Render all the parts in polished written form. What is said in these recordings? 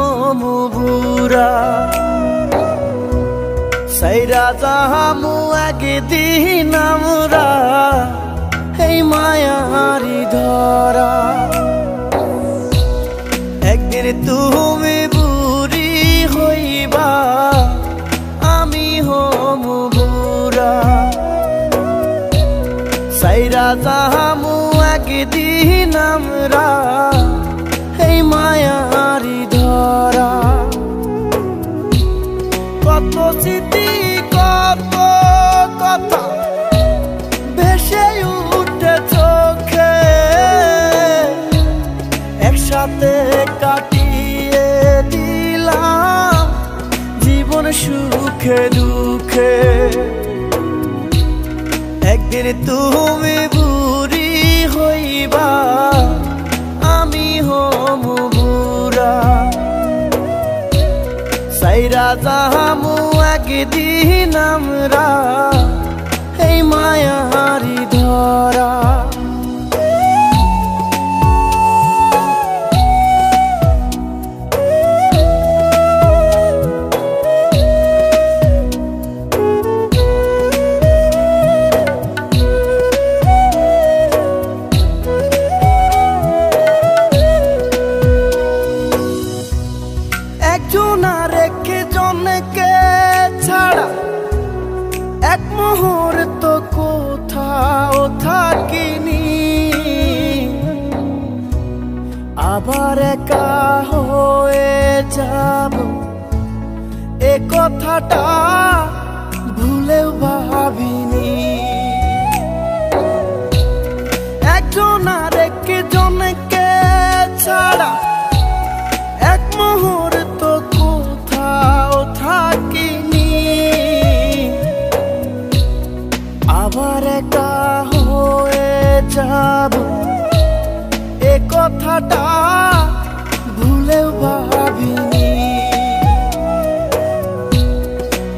হমু বুড়া সাইরা যাহামু একদিন আমরা এই মায়ারি ধরা একদিন তুমি বুড়ি হইবা আমি হমু বুড়া সাইরা যাহামু একদিন আমরা এই মায়ারি ধরা কত স্মৃতি কত কথা ভেসে উঠে চোখে একসাথে কাটিয়ে দিলাম জীবন সুখে দুঃখে একদিন তুমি বুড়ি হইবা আমি হমু বুড়া সাইরা যাহামু একদিন আমরা এই মায়ারি ধরা জনকে ছাড়া এক মুহূর্ত কোথাও থাকিনি আবার একা হয়ে যাব এ কথাটা ভুলেও ভাবিনি একজন আর একজনকে ছাড়া এক মুহূর্ত থাকিনি আবার একা হয়ে যাব এ কথাটা ভুলেও ভাবিনি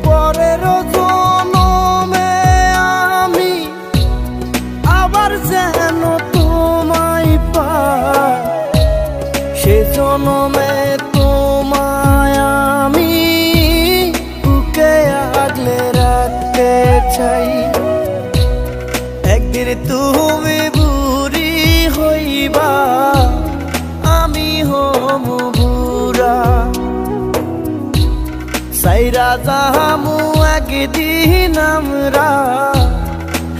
পরের জনমে আমি আবার যেন তোমায় পাই সে জনমে তোমায় আমি বুকে আগলে রাখতে চাই একদিন তুমি বুড়ি হইবা আমি হমু বুড়া সাইরা যাহামু একদিন আমরা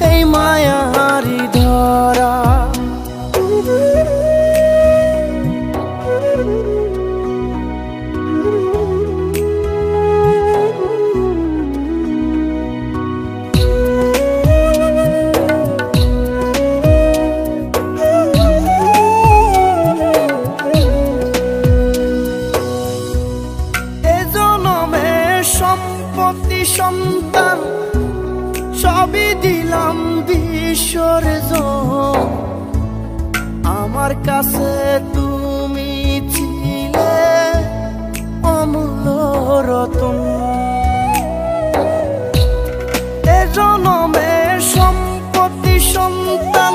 এই মায়ারি ধরা সন্তান সবই দিলাম বিসর্জন আমার কাছে তুমি ছিলে অমূল্য রতন এ জনমে সম্পত্তি সন্তান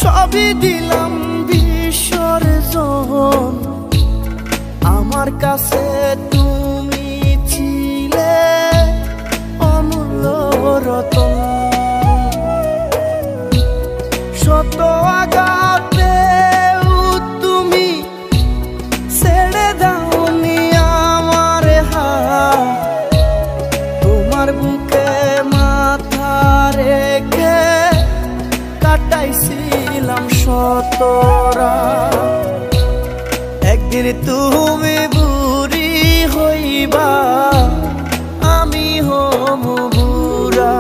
সবই দিলাম বিসর্জন আমার কাছে তুমি ছিলে অমূল্য রতন শত আঘাতে তুমি ছেড়ে দাওনি আমার হাত তোমার বুকে মাথা রেখে কাটাইছিলাম শতরা একদিন তুমি বুড়ি হইবা আমি হমু বুড়া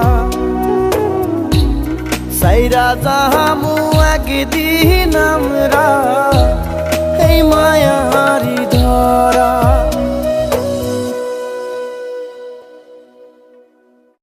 সাইরা যাহামু একদিন আমরা এই মায়ারি ধরা